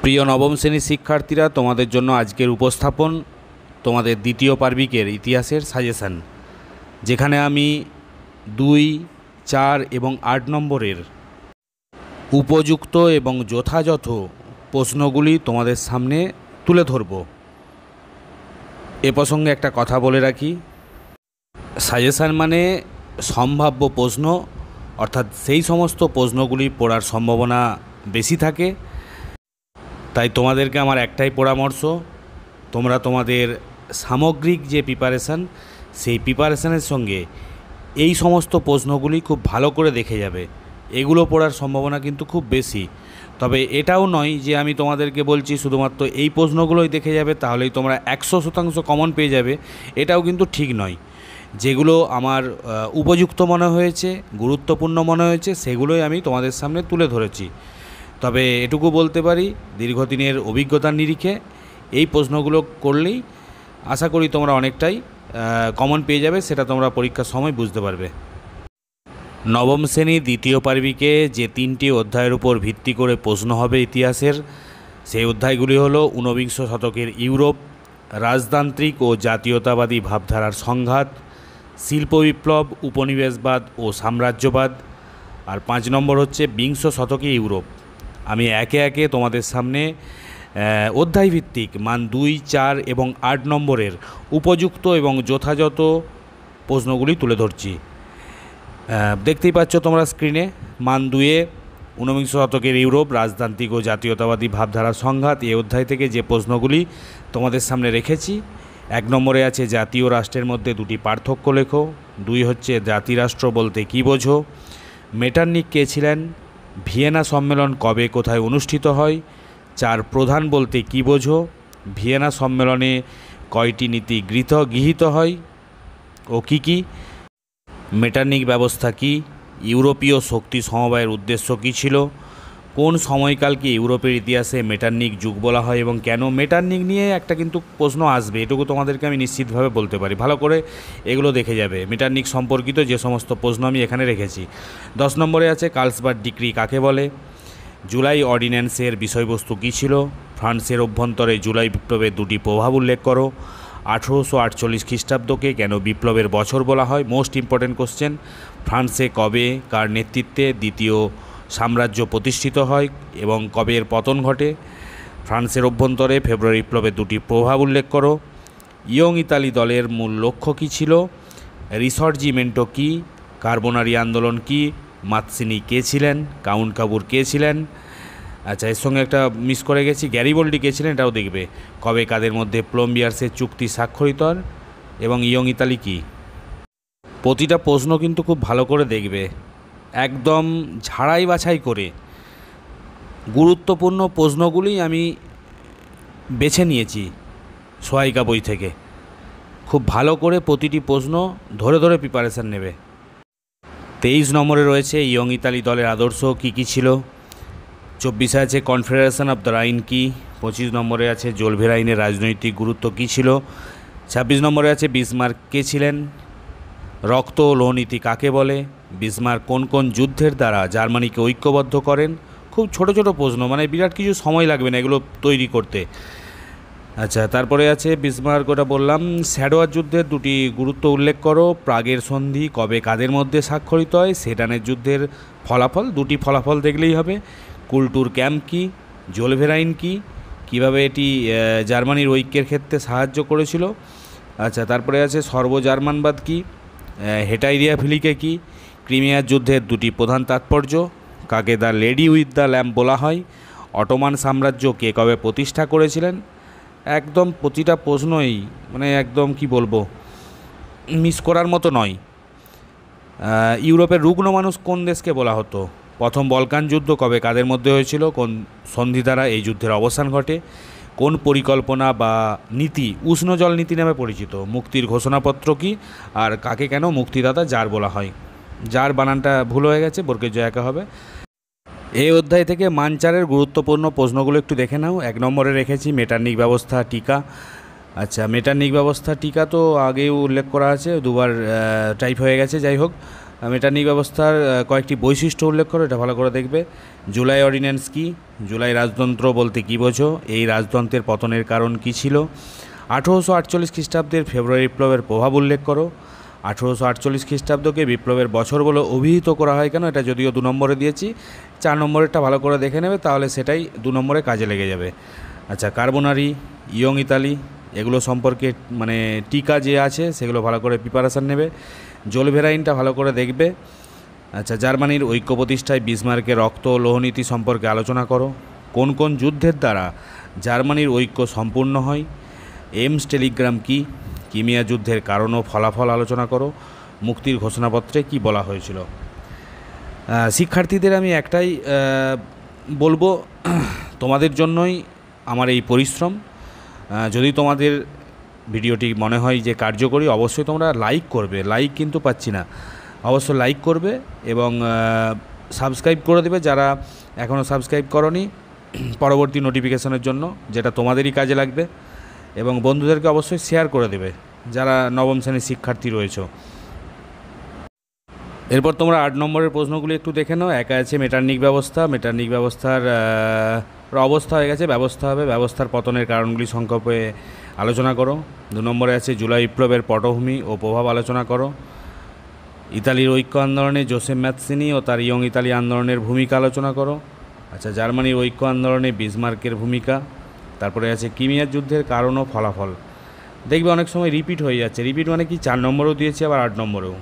প্রিয় নবম শ্রেণীর শিক্ষার্থীরা, তোমাদের জন্য আজকের উপস্থাপন তোমাদের দ্বিতীয় পার্বিকের ইতিহাসের সাজেশান, যেখানে আমি 2, 4 এবং 8 নম্বরের উপযুক্ত এবং যথাযথ প্রশ্নগুলি তোমাদের সামনে তুলে ধরব। এ প্রসঙ্গে একটা কথা বলে রাখি, সাজেশান মানে সম্ভাব্য প্রশ্ন, অর্থাৎ সেই সমস্ত প্রশ্নগুলি পড়ার সম্ভাবনা বেশি থাকে। তাই তোমাদেরকে আমার একটাই পরামর্শ, তোমরা তোমাদের সামগ্রিক যে প্রিপারেশান, সেই প্রিপারেশানের সঙ্গে এই সমস্ত প্রশ্নগুলি খুব ভালো করে দেখে যাবে। এগুলো পড়ার সম্ভাবনা কিন্তু খুব বেশি। তবে এটাও নয় যে আমি তোমাদেরকে বলছি শুধুমাত্র এই প্রশ্নগুলোই দেখে যাবে তাহলেই তোমরা 100% কমন পেয়ে যাবে, এটাও কিন্তু ঠিক নয়। যেগুলো আমার উপযুক্ত মনে হয়েছে, গুরুত্বপূর্ণ মনে হয়েছে, সেগুলোই আমি তোমাদের সামনে তুলে ধরেছি। তবে এটুকু বলতে পারি, দীর্ঘদিনের অভিজ্ঞতার নিরিখে এই প্রশ্নগুলো করলেই আশা করি তোমরা অনেকটাই কমন পেয়ে যাবে, সেটা তোমরা পরীক্ষার সময় বুঝতে পারবে। নবম শ্রেণীর দ্বিতীয় পার্বিকে যে 3টি অধ্যায়ের উপর ভিত্তি করে প্রশ্ন হবে ইতিহাসের, সেই অধ্যায়গুলি হলো ঊনবিংশ শতকের ইউরোপ, রাজতান্ত্রিক ও জাতীয়তাবাদী ভাবধারার সংঘাত, শিল্প বিপ্লব, উপনিবেশবাদ ও সাম্রাজ্যবাদ, আর 5 নম্বর হচ্ছে বিংশ শতকে ইউরোপ। আমি একে একে তোমাদের সামনে অধ্যায়ভিত্তিক মান 2, 4 এবং 8 নম্বরের উপযুক্ত এবং যথাযথ প্রশ্নগুলি তুলে ধরছি। দেখতেই পাচ্ছ তোমরা স্ক্রিনে, মান 2-এ ঊনবিংশ শতকের ইউরোপ, রাজতান্ত্রিক ও জাতীয়তাবাদী ভাবধারার সংঘাত, এই অধ্যায় থেকে যে প্রশ্নগুলি তোমাদের সামনে রেখেছি। 1 নম্বরে আছে জাতীয় রাষ্ট্রের মধ্যে 2টি পার্থক্য লেখো। 2 হচ্ছে জাতিরাষ্ট্র বলতে কী বোঝো। মেটারনিক কে ছিলেন? ভিয়েনা সম্মেলন কবে কোথায় অনুষ্ঠিত হয়? 4 প্রধান বলতে কী বোঝো? ভিয়েনা সম্মেলনে কয়টি নীতি গৃহীত হয় ও কী কী? মেটারনিক ব্যবস্থা কী? ইউরোপীয় শক্তি সমবায়ের উদ্দেশ্য কী ছিল? কোন সময়কালকে ইউরোপের ইতিহাসে মেটারনিক যুগ বলা হয় এবং কেন? মেটারনিক নিয়ে একটা কিন্তু প্রশ্ন আসবে, এটুকু তোমাদেরকে আমি নিশ্চিতভাবে বলতে পারি। ভালো করে এগুলো দেখে যাবে, মেটারনিক সম্পর্কিত যে সমস্ত প্রশ্ন আমি এখানে রেখেছি। 10 নম্বরে আছে কার্লসবাদ ডিক্রি কাকে বলে? জুলাই অর্ডিন্যান্সের বিষয়বস্তু কী ছিল? ফ্রান্সের অভ্যন্তরে জুলাই বিপ্লবের 2টি প্রভাব উল্লেখ করো। 1848 খ্রিস্টাব্দকে কেন বিপ্লবের বছর বলা হয়? Most important question. ফ্রান্সে কবে কার নেতৃত্বে দ্বিতীয় সাম্রাজ্য প্রতিষ্ঠিত হয় এবং কবে এর পতন ঘটে? ফ্রান্সের অভ্যন্তরে ফেব্রুয়ারি বিপ্লবের 2টি প্রভাব উল্লেখ করো। ইয়ং ইতালি দলের মূল লক্ষ্য কী ছিল? রিসর্জিমেন্টো কী? কার্বোনারি আন্দোলন কী? মাতসিনি কে ছিলেন? কাউন্ট কাবুর কে ছিলেন? আচ্ছা, এর সঙ্গে একটা মিস করে গেছি, গ্যারিবল্ডি কে ছিলেন, এটাও দেখবে। কবে কাদের মধ্যে প্লম্বিয়ার্সের চুক্তি স্বাক্ষরিত হয় এবং ইয়ং ইতালি কী? প্রতিটা প্রশ্ন কিন্তু খুব ভালো করে দেখবে, একদম ঝাড়াই বাছাই করে গুরুত্বপূর্ণ প্রশ্নগুলি আমি বেছে নিয়েছি সহায়িকা বই থেকে। খুব ভালো করে প্রতিটি প্রশ্ন ধরে ধরে প্রিপারেশান নেবে। 23 নম্বরে রয়েছে ইয়ং ইতালি দলের আদর্শ কী কী ছিল। 24-এ আছে কনফেডারেশন অফ দ্য রাইন কী। 25 নম্বরে আছে জোলভেরাইনের রাজনৈতিক গুরুত্ব কী ছিল। 26 নম্বরে আছে বিসমার্ক কে ছিলেন। রক্ত ও লোহনীতি কাকে বলে? বিসমার্ক কোন কোন যুদ্ধের দ্বারা জার্মানিকে ঐক্যবদ্ধ করেন? খুব ছোট ছোট প্রশ্ন, মানে বিরাট কিছু সময় লাগবে না এগুলো তৈরি করতে। আচ্ছা, তারপরে আছে বিসমার্ক, ওটা বললাম। স্যাডোয়ার যুদ্ধের 2টি গুরুত্ব উল্লেখ করো। প্রাগের সন্ধি কবে কাদের মধ্যে স্বাক্ষরিত হয়? সেডানের যুদ্ধের ফলাফল, 2টি ফলাফল দেখলেই হবে। কুলটুর ক্যাম্প কী? জোলভেরাইন কী? কীভাবে এটি জার্মানির ঐক্যের ক্ষেত্রে সাহায্য করেছিল? আচ্ছা, তারপরে আছে সর্বজার্মানবাদ কী? হেটাইরিয়া ফিলিকে কী? ক্রিমিয়ার যুদ্ধের 2টি প্রধান তাৎপর্য। কাকে the lady with the lamp বলা হয়? অটোমান সাম্রাজ্য কে কবে প্রতিষ্ঠা করেছিলেন? একদম প্রতিটা প্রশ্নই মানে একদম কি বলবো, মিস করার মতো নয়। ইউরোপের রুগ্ন মানুষ কোন দেশকে বলা হতো? প্রথম বলকান যুদ্ধ কবে কাদের মধ্যে হয়েছিল? কোন সন্ধি দ্বারা এই যুদ্ধের অবসান ঘটে? কোন পরিকল্পনা বা নীতি উষ্ণ জল নীতি নামে পরিচিত? মুক্তির ঘোষণাপত্র কী? আর কাকে কেন মুক্তিদাতা জার বলা হয়? জার বানানটা ভুল হয়ে গেছে, বর্গের জয়াকা হবে। এই অধ্যায় থেকে মান 4-এর গুরুত্বপূর্ণ প্রশ্নগুলো একটু দেখে নাও। 1 নম্বরে রেখেছি মেটারনিক ব্যবস্থা টিকা। আচ্ছা, মেটারনিক ব্যবস্থা টিকা তো আগেও উল্লেখ করা আছে, 2বার টাইপ হয়ে গেছে, যাই হোক। মেটারনিক ব্যবস্থার কয়েকটি বৈশিষ্ট্য উল্লেখ করো, এটা ভালো করে দেখবে। জুলাই অর্ডিন্যান্স কী, জুলাই রাজতন্ত্র বলতে কী বোঝো, এই রাজতন্ত্রের পতনের কারণ কী ছিল। 1848 খ্রিস্টাব্দের ফেব্রুয়ারি বিপ্লবের প্রভাব উল্লেখ করো। 1848 খ্রিস্টাব্দকে বিপ্লবের বছর বলে অভিহিত করা হয় কেন, এটা যদিও 2 নম্বরে দিয়েছি, 4 নম্বরেরটা ভালো করে দেখে নেবে, তাহলে সেটাই 2 নম্বরে কাজে লেগে যাবে। আচ্ছা, কার্বোনারি, ইয়ং ইতালি, এগুলো সম্পর্কে মানে টিকা যে আছে সেগুলো ভালো করে প্রিপারেশান নেবে। জোলভেরাইনটা ভালো করে দেখবে। আচ্ছা, জার্মানির ঐক্য প্রতিষ্ঠায় বিসমার্কের রক্ত ও লোহনীতি সম্পর্কে আলোচনা করো। কোন কোন যুদ্ধের দ্বারা জার্মানির ঐক্য সম্পূর্ণ হয়। এমস টেলিগ্রাম কী, ক্রিমিয়া যুদ্ধের কারণ ও ফলাফল আলোচনা করো। মুক্তির ঘোষণাপত্রে কি বলা হয়েছিল। শিক্ষার্থীদের আমি একটাই বলবো, তোমাদের জন্যই আমার এই পরিশ্রম। যদি তোমাদের ভিডিওটি মনে হয় যে কার্যকরী, অবশ্যই তোমরা লাইক করবে। লাইক কিন্তু পাচ্ছি না, অবশ্যই লাইক করবে এবং সাবস্ক্রাইব করে দেবে যারা এখনও সাবস্ক্রাইব করনি, পরবর্তী নোটিফিকেশনের জন্য, যেটা তোমাদেরই কাজে লাগবে। এবং বন্ধুদেরকে অবশ্যই শেয়ার করে দেবে যারা নবম শ্রেণীর শিক্ষার্থী রয়েছে। এরপর তোমরা 8 নম্বরের প্রশ্নগুলি একটু দেখে নাও। একা আছে মেটারনিক ব্যবস্থা, মেটারনিক ব্যবস্থার অবস্থা হয়ে গেছে, ব্যবস্থা হবে, ব্যবস্থার পতনের কারণগুলি সংক্ষেপে আলোচনা করো। 2 নম্বরে আছে জুলাই বিপ্লবের পটভূমি ও প্রভাব আলোচনা করো। ইতালির ঐক্য আন্দোলনে জোসেফ ম্যাৎসিনি ও তার ইয়ং ইতালি আন্দোলনের ভূমিকা আলোচনা করো। আচ্ছা, জার্মানির ঐক্য আন্দোলনে বিসমার্কের ভূমিকা। তারপরে আছে ক্রিমিয়ার যুদ্ধের কারণ ও ফলাফল। দেখবে অনেক সময় রিপিট হয়ে যাচ্ছে, রিপিট মানে কি 4 নম্বরেও দিয়েছি আবার 8 নম্বরেও।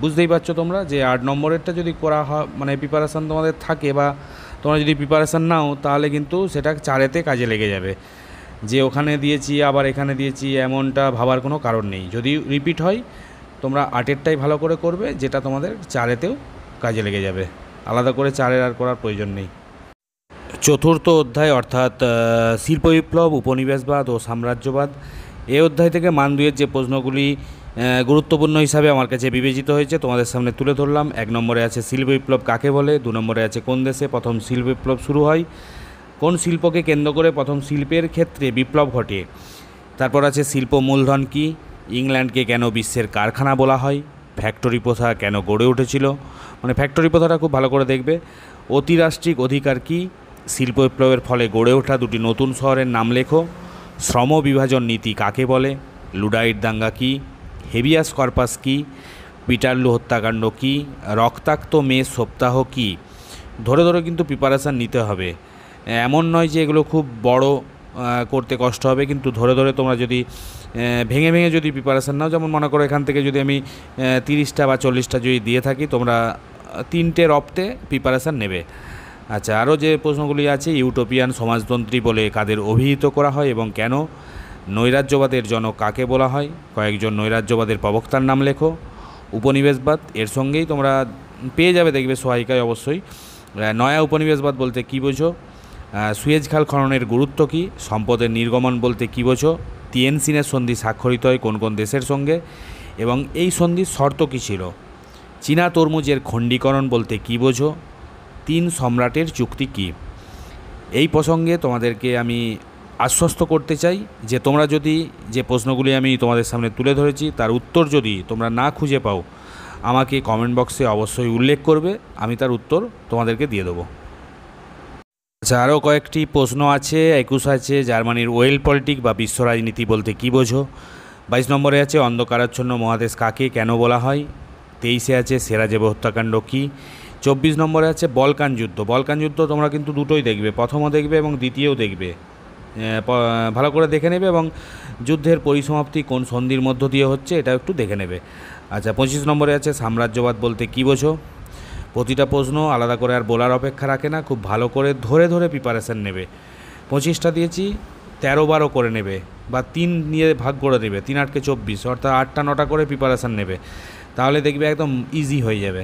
বুঝতেই পারছো তোমরা যে 8 নম্বরেরটা যদি করা হয় মানে প্রিপারেশান তোমাদের থাকে বা তোমরা যদি প্রিপারেশান নাও তাহলে কিন্তু সেটা 4-এতে কাজে লেগে যাবে। যে ওখানে দিয়েছি আবার এখানে দিয়েছি এমনটা ভাবার কোনো কারণ নেই। যদি রিপিট হয় তোমরা 8-এরটাই ভালো করে করবে, যেটা তোমাদের 4-এতেও কাজে লেগে যাবে। আলাদা করে 4-এর আর করার প্রয়োজন নেই। চতুর্থ অধ্যায় অর্থাৎ শিল্প বিপ্লব, উপনিবেশবাদ ও সাম্রাজ্যবাদ, এই অধ্যায় থেকে মান 2-এর যে প্রশ্নগুলি গুরুত্বপূর্ণ হিসাবে আমার কাছে বিবেচিত হয়েছে তোমাদের সামনে তুলে ধরলাম। 1 নম্বরে আছে শিল্প বিপ্লব কাকে বলে। 2 নম্বরে আছে কোন দেশে প্রথম শিল্প বিপ্লব শুরু হয়। কোন শিল্পকে কেন্দ্র করে প্রথম শিল্পের ক্ষেত্রে বিপ্লব ঘটে। তারপর আছে শিল্প মূলধন কী, ইংল্যান্ডকে কেন বিশ্বের কারখানা বলা হয়, ফ্যাক্টরি প্রথা কেন গড়ে উঠেছিল, মানে ফ্যাক্টরি প্রথাটা খুব ভালো করে দেখবে। অতিরাষ্ট্রিক অধিকার কী, শিল্প বিপ্লবের ফলে গড়ে ওঠা 2টি নতুন শহরের নাম লেখো। শ্রম বিভাজন নীতি কাকে বলে, লুডাইট দাঙ্গা কী, হেবিয়াস কর্পাস কী, পিটারলু হত্যাকাণ্ড কী, রক্তাক্ত মে সপ্তাহ কী। ধরে ধরে কিন্তু প্রিপারেশান নিতে হবে, এমন নয় যে এগুলো খুব বড় করতে কষ্ট হবে, কিন্তু ধরে ধরে তোমরা যদি ভেঙে ভেঙে যদি প্রিপারেশান নাও, যেমন মনে করো এখান থেকে যদি আমি 30টা বা 40টা যদি দিয়ে থাকি, তোমরা 3টে রপ্তে প্রিপারেশান নেবে। আচ্ছা, আরও যে প্রশ্নগুলি আছে, ইউটোপিয়ান সমাজতন্ত্রী বলে কাদের অভিহিত করা হয় এবং কেন। নৈরাজ্যবাদের জনক কাকে বলা হয়, কয়েকজন নৈরাজ্যবাদের প্রবক্তার নাম লেখো। উপনিবেশবাদ, এর সঙ্গেই তোমরা পেয়ে যাবে দেখবে সহায়িকায় অবশ্যই। নয়া উপনিবেশবাদ বলতে কী বোঝো। সুয়েজ খাল খননের গুরুত্ব কী, সম্পদের নির্গমন বলতে কী বোঝো। তিয়েনজিনের সন্ধি স্বাক্ষরিত হয় কোন কোন দেশের সঙ্গে এবং এই সন্ধির শর্ত কী ছিল। চীনা তরমুজের খণ্ডীকরণ বলতে কী বোঝো। 3 সম্রাটের চুক্তি কী। এই প্রসঙ্গে তোমাদেরকে আমি আশ্বস্ত করতে চাই যে তোমরা যদি যে প্রশ্নগুলি আমি তোমাদের সামনে তুলে ধরেছি তার উত্তর যদি তোমরা না খুঁজে পাও, আমাকে কমেন্ট বক্সে অবশ্যই উল্লেখ করবে, আমি তার উত্তর তোমাদেরকে দিয়ে দেবো। আচ্ছা, আরও কয়েকটি প্রশ্ন আছে। 21 আছে জার্মানির ওয়েল পলিটিক বা বিশ্ব রাজনীতি বলতে কী বোঝো। 22 নম্বরে আছে অন্ধকারাচ্ছন্ন মহাদেশ কাকে কেন বলা হয়। 23-এ আছে সেরাজেভো হত্যাকাণ্ড কী। 24 নম্বরে আছে বলকান যুদ্ধ। বলকান যুদ্ধ তোমরা কিন্তু দুটোই দেখবে, প্রথমও দেখবে এবং দ্বিতীয়ও দেখবে, ভালো করে দেখে নেবে এবং যুদ্ধের পরিসমাপ্তি কোন সন্ধির মধ্য দিয়ে হচ্ছে এটা একটু দেখে নেবে। আচ্ছা, 25 নম্বরে আছে সাম্রাজ্যবাদ বলতে কী বোঝো। প্রতিটা প্রশ্ন আলাদা করে আর বলার অপেক্ষা রাখে না, খুব ভালো করে ধরে ধরে প্রিপারেশান নেবে। 25টা দিয়েছি 13-12 করে নেবে বা 3 নিয়ে ভাগ করে নেবে, 3-8 = 24, অর্থাৎ 8টা-9টা করে প্রিপারেশান নেবে, তাহলে দেখবে একদম ইজি হয়ে যাবে।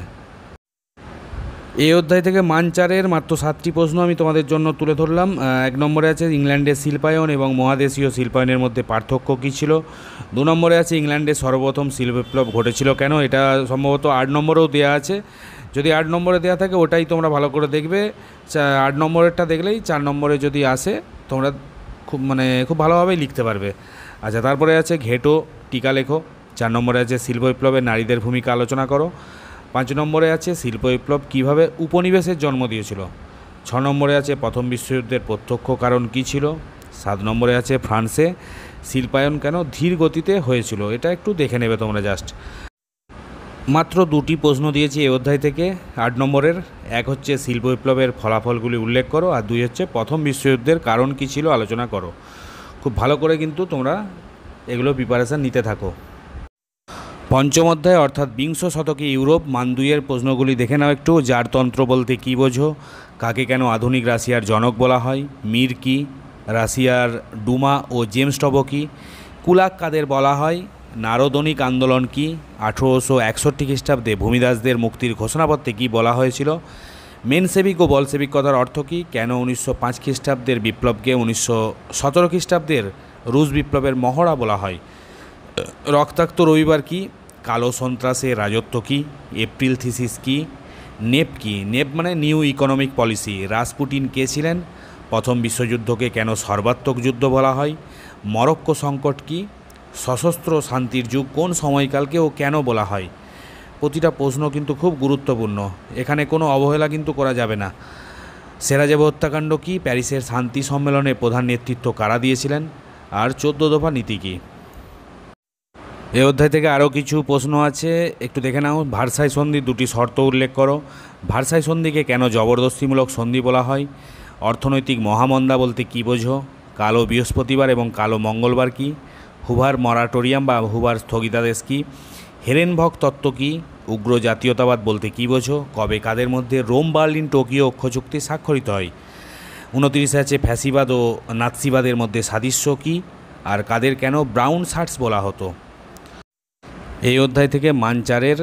এই অধ্যায় থেকে মান 4-এর মাত্র 7টি প্রশ্ন আমি তোমাদের জন্য তুলে ধরলাম। 1 নম্বরে আছে ইংল্যান্ডের শিল্পায়ন এবং মহাদেশীয় শিল্পায়নের মধ্যে পার্থক্য কী ছিল। 2 নম্বরে আছে ইংল্যান্ডে সর্বপ্রথম শিল্প বিপ্লব ঘটেছিল কেন। এটা সম্ভবত 8 নম্বরেও দেওয়া আছে, যদি 8 নম্বরে দেওয়া থাকে ওটাই তোমরা ভালো করে দেখবে। 8 নম্বরেরটা দেখলেই 4 নম্বরে যদি আসে তোমরা খুব ভালোভাবেই লিখতে পারবে। আচ্ছা, তারপরে আছে ঘেটো টিকা লেখো। 4 নম্বরে আছে শিল্প বিপ্লবে নারীদের ভূমিকা আলোচনা করো। 5 নম্বরে আছে শিল্প বিপ্লব কীভাবে উপনিবেশের জন্ম দিয়েছিল। 6 নম্বরে আছে প্রথম বিশ্বযুদ্ধের প্রত্যক্ষ কারণ কী ছিল। 7 নম্বরে আছে ফ্রান্সে শিল্পায়ন কেন ধীর গতিতে হয়েছিল। এটা একটু দেখে নেবে তোমরা জাস্ট। মাত্র 2টি প্রশ্ন দিয়েছি এই অধ্যায় থেকে 8 নম্বরের। এক হচ্ছে শিল্প বিপ্লবের ফলাফলগুলি উল্লেখ করো, আর 2 হচ্ছে প্রথম বিশ্বযুদ্ধের কারণ কী ছিল আলোচনা করো। খুব ভালো করে কিন্তু তোমরা এগুলো প্রিপারেশান নিতে থাকো। পঞ্চম অধ্যায় অর্থাৎ বিংশ শতকে ইউরোপ মান 2-এর প্রশ্নগুলি দেখে নাও একটু। জারতন্ত্র বলতে কী বোঝো, কাকে কেন আধুনিক রাশিয়ার জনক বলা হয়, মির কি, রাশিয়ার ডুমা ও জেমস টবো কি, কুলাক কাদের বলা হয়, নারদনিক আন্দোলন কি, 1861 খ্রিস্টাব্দে ভূমিদাসদের মুক্তির ঘোষণাপত্রে কী বলা হয়েছিল, মেনসেবিক ও বলসেবিক কথার অর্থ কী, কেন 1905 খ্রিস্টাব্দের বিপ্লবকে 1917 খ্রিস্টাব্দের রুশ বিপ্লবের মহড়া বলা হয়, রক্তাক্ত রবিবার কি, কালো সন্ত্রাসের রাজত্ব কি, এপ্রিল থিসিস কি, নেপ কি, নেপ মানে নিউ ইকোনমিক পলিসি, রাসপুটিন কে ছিলেন, প্রথম বিশ্বযুদ্ধকে কেন সর্বাত্মক যুদ্ধ বলা হয়, মরক্কো সংকট কি, সশস্ত্র শান্তির যুগ কোন সময়কালকে ও কেন বলা হয়। প্রতিটা প্রশ্ন কিন্তু খুব গুরুত্বপূর্ণ, এখানে কোনো অবহেলা কিন্তু করা যাবে না। সেরাজেভো হত্যাকাণ্ড কি, প্যারিসের শান্তি সম্মেলনে প্রধান নেতৃত্ব কারা দিয়েছিলেন, আর 14 দফা নীতি কী। এই অধ্যায় থেকে আরও কিছু প্রশ্ন আছে, একটু দেখে নাও। ভার্সাই সন্ধি 2টি শর্ত উল্লেখ করো। ভার্সাই সন্ধিকে কেন জবরদস্তিমূলক সন্ধি বলা হয়, অর্থনৈতিক মহামন্দা বলতে কী বোঝো, কালো বৃহস্পতিবার এবং কালো মঙ্গলবার কি, হুভার মরাটোরিয়াম বা হুভার স্থগিতাদেশ কি, হেরেনভগ তত্ত্ব কি, উগ্র জাতীয়তাবাদ বলতে কী বোঝো, কবে কাদের মধ্যে রোম বার্লিন টোকিও অক্ষ চুক্তি স্বাক্ষরিত হয়। 29 আছে ফ্যাসিবাদ ও নাৎসিবাদের মধ্যে সাদৃশ্য কী, আর কাদের কেন ব্রাউন শার্টস বলা হতো। এই অধ্যায় থেকে মান 4-এর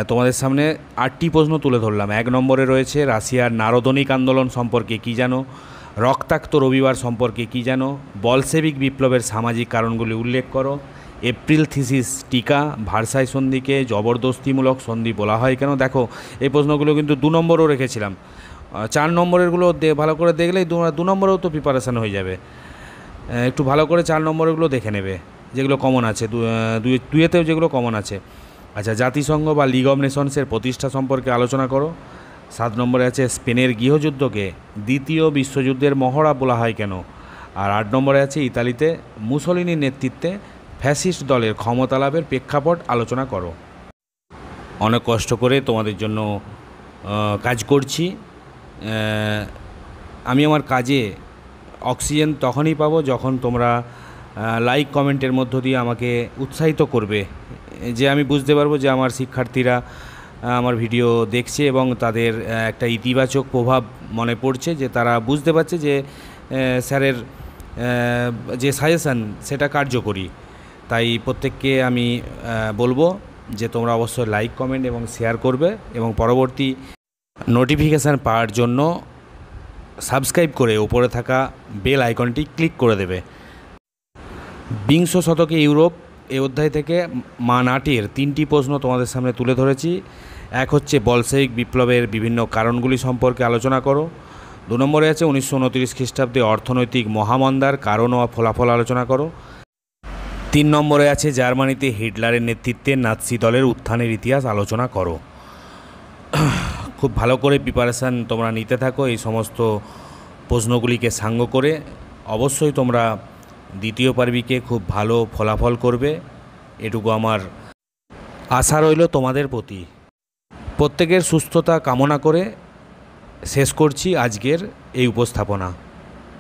তোমাদের সামনে 8টি প্রশ্ন তুলে ধরলাম। 1 নম্বরে রয়েছে রাশিয়ার নারদনিক আন্দোলন সম্পর্কে কী জানো, রক্তাক্ত রবিবার সম্পর্কে কী জানো, বলসেবিক বিপ্লবের সামাজিক কারণগুলি উল্লেখ করো, এপ্রিল থিসিস টিকা, ভার্সাই সন্ধিকে জবরদস্তিমূলক সন্ধি বলা হয় কেন। দেখো এই প্রশ্নগুলো কিন্তু 2 নম্বরও রেখেছিলাম, 4 নম্বরেরগুলো ভালো করে দেখলেই 2 নম্বরেও তো প্রিপারেশান হয়ে যাবে। একটু ভালো করে 4 নম্বরেরগুলো দেখে নেবে, যেগুলো কমন আছে, দুয়েতেও যেগুলো কমন আছে। আচ্ছা, জাতিসংঘ বা লিগ অফ নেশনসের প্রতিষ্ঠা সম্পর্কে আলোচনা করো। 7 নম্বরে আছে স্পেনের গৃহযুদ্ধকে দ্বিতীয় বিশ্বযুদ্ধের মহড়া বলা হয় কেন। আর 8 নম্বরে আছে ইতালিতে মুসোলিনির নেতৃত্বে ফ্যাসিস্ট দলের ক্ষমতা লাভের প্রেক্ষাপট আলোচনা করো। অনেক কষ্ট করে তোমাদের জন্য কাজ করছি। আমি আমার কাজে অক্সিজেন তখনই পাবো যখন তোমরা লাইক কমেন্টের মধ্য দিয়ে আমাকে উৎসাহিত করবে, যে আমি বুঝতে পারবো যে আমার শিক্ষার্থীরা আমার ভিডিও দেখছে এবং তাদের একটা ইতিবাচক প্রভাব মনে পড়ছে, যে তারা বুঝতে পারছে যে স্যারের যে সাজেশান সেটা কার্যকরী। তাই প্রত্যেককে আমি বলবো যে তোমরা অবশ্যই লাইক কমেন্ট এবং শেয়ার করবে, এবং পরবর্তী নোটিফিকেশান পাওয়ার জন্য সাবস্ক্রাইব করে উপরে থাকা বেল আইকনটি ক্লিক করে দেবে। বিংশ শতকে ইউরোপ এই অধ্যায় থেকে মান 8-এর 3টি প্রশ্ন তোমাদের সামনে তুলে ধরেছি। এক হচ্ছে বলসেবিক বিপ্লবের বিভিন্ন কারণগুলি সম্পর্কে আলোচনা করো। 2 নম্বরে আছে 1929 খ্রিস্টাব্দে অর্থনৈতিক মহামন্দার কারণ ও ফলাফল আলোচনা করো। 3 নম্বরে আছে জার্মানিতে হিটলারের নেতৃত্বে নাৎসি দলের উত্থানের ইতিহাস আলোচনা করো। খুব ভালো করে প্রিপারেশান তোমরা নিতে থাকো এই সমস্ত প্রশ্নগুলিকে সাঙ্গ করে। অবশ্যই তোমরা দ্বিতীয় পার্বিকে খুব ভালো ফলাফল করবে, এটুকু আমার আশা রইল তোমাদের প্রতি। প্রত্যেকের সুস্থতা কামনা করে শেষ করছি আজকের এই উপস্থাপনা।